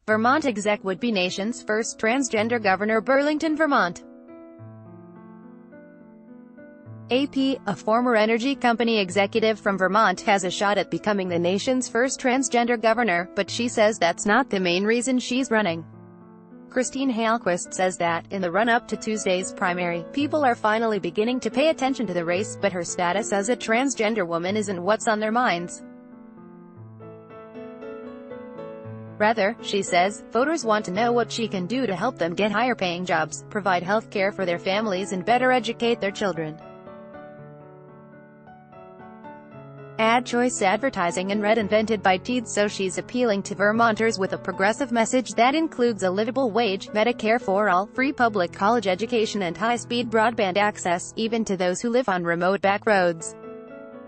Vermont exec would be nation's first transgender governor. Burlington, Vermont. AP, a former energy company executive from Vermont, has a shot at becoming the nation's first transgender governor, but she says that's not the main reason she's running. Christine Hallquist says that, in the run-up to Tuesday's primary, people are finally beginning to pay attention to the race, but her status as a transgender woman isn't what's on their minds. Rather, she says, voters want to know what she can do to help them get higher-paying jobs, provide health care for their families and better educate their children. Ad choice advertising and red invented by Teed, so she's appealing to Vermonters with a progressive message that includes a livable wage, Medicare for all, free public college education and high-speed broadband access, even to those who live on remote back roads.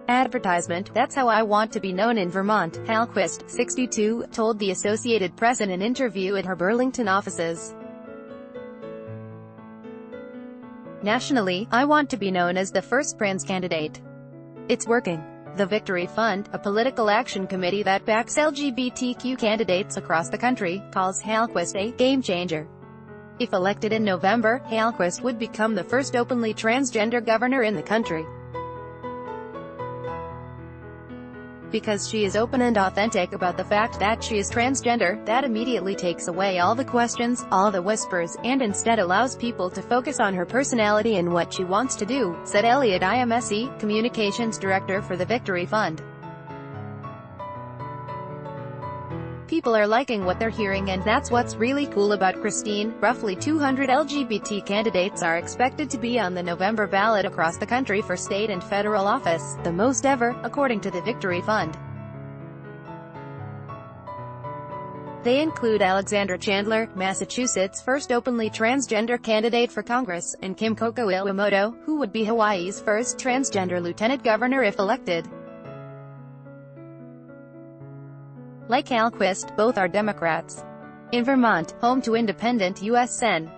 Advertisement, "That's how I want to be known in Vermont," Hallquist, 62, told the Associated Press in an interview at her Burlington offices. "Nationally, I want to be known as the first trans candidate. It's working." The Victory Fund, a political action committee that backs LGBTQ candidates across the country, calls Hallquist a game-changer. If elected in November, Hallquist would become the first openly transgender governor in the country. Because she is open and authentic about the fact that she is transgender, that immediately takes away all the questions, all the whispers, and instead allows people to focus on her personality and what she wants to do, said Elliot Imse, communications director for the Victory Fund. People are liking what they're hearing, and that's what's really cool about Christine. Roughly 200 LGBT candidates are expected to be on the November ballot across the country for state and federal office, the most ever, according to the Victory Fund. They include Alexandra Chandler, Massachusetts' first openly transgender candidate for Congress, and Kimiko Iwamoto, who would be Hawaii's first transgender lieutenant governor if elected. Like Hallquist, both are Democrats. In Vermont, home to independent U.S. Sen.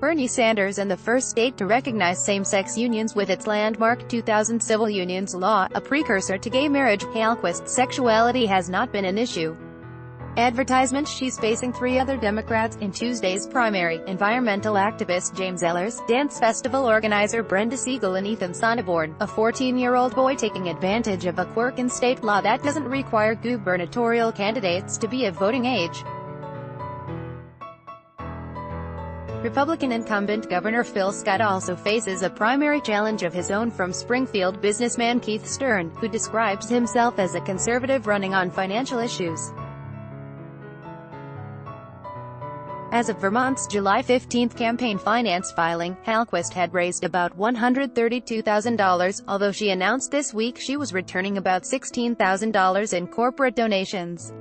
Bernie Sanders and the first state to recognize same-sex unions with its landmark 2000 civil unions law, a precursor to gay marriage, Hallquist's sexuality has not been an issue. Advertisement, she's facing three other Democrats in Tuesday's primary: environmental activist James Ehlers, dance festival organizer Brenda Siegel, and Ethan Sonneborn, a 14-year-old boy taking advantage of a quirk in state law that doesn't require gubernatorial candidates to be of voting age. Republican incumbent Governor Phil Scott also faces a primary challenge of his own from Springfield businessman Keith Stern, who describes himself as a conservative running on financial issues. As of Vermont's July 15 campaign finance filing, Hallquist had raised about $132,000, although she announced this week she was returning about $16,000 in corporate donations.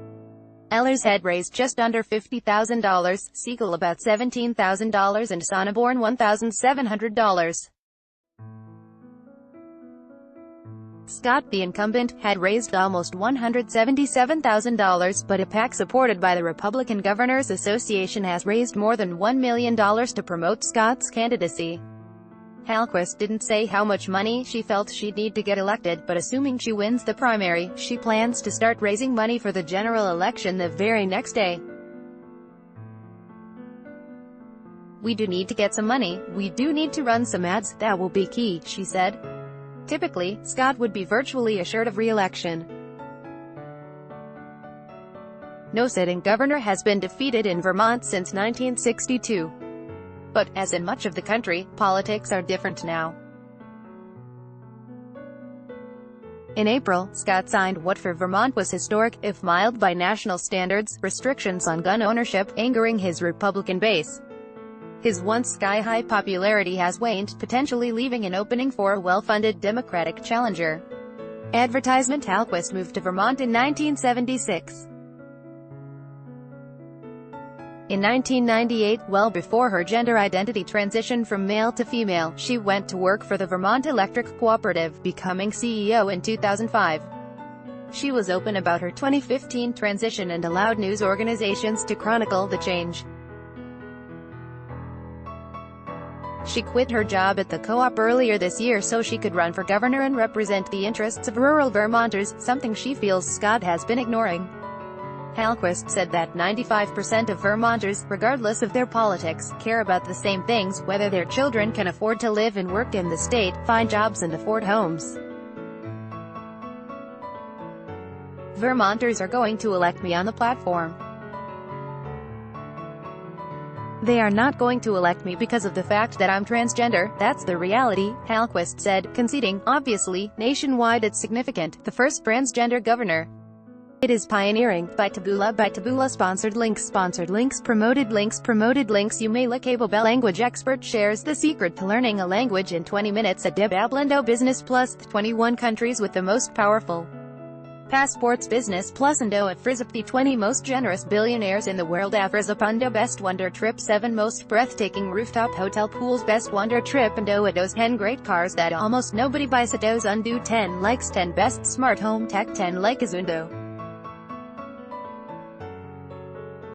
Ehlers had raised just under $50,000, Siegel about $17,000 and Sonneborn $1,700. Scott, the incumbent, had raised almost $177,000, but a PAC supported by the Republican Governors Association has raised more than $1 million to promote Scott's candidacy. Hallquist didn't say how much money she felt she'd need to get elected, but assuming she wins the primary, she plans to start raising money for the general election the very next day. "We do need to get some money, we do need to run some ads, that will be key," she said. Typically, Scott would be virtually assured of re-election. No sitting governor has been defeated in Vermont since 1962. But, as in much of the country, politics are different now. In April, Scott signed what for Vermont was historic, if mild by national standards, restrictions on gun ownership, angering his Republican base. His once sky-high popularity has waned, potentially leaving an opening for a well-funded Democratic challenger. Advertisement, Hallquist moved to Vermont in 1976. In 1998, well before her gender identity transition from male to female, she went to work for the Vermont Electric Cooperative, becoming CEO in 2005. She was open about her 2015 transition and allowed news organizations to chronicle the change. She quit her job at the co-op earlier this year so she could run for governor and represent the interests of rural Vermonters, something she feels Scott has been ignoring. Halquist said that 95% of Vermonters, regardless of their politics, care about the same things: whether their children can afford to live and work in the state, find jobs and afford homes. Vermonters are going to elect me on the platform. They are not going to elect me because of the fact that I'm transgender. That's the reality, Halquist said, conceding, obviously, nationwide it's significant, the first transgender governor. It is pioneering. By Taboola sponsored links promoted links. You may likable language expert shares the secret to learning a language in 20 minutes at Deb Ablendo Business Plus, 21 countries with the most powerful passports. Business Plus and at Frizip, the 20 most generous billionaires in the world. Afrizapundo Best Wonder Trip, 7 most breathtaking rooftop hotel pools. Best Wonder Trip and those 10 great cars that almost nobody buys. Those undo 10 likes. 10 best smart home tech. 10 like Azundo.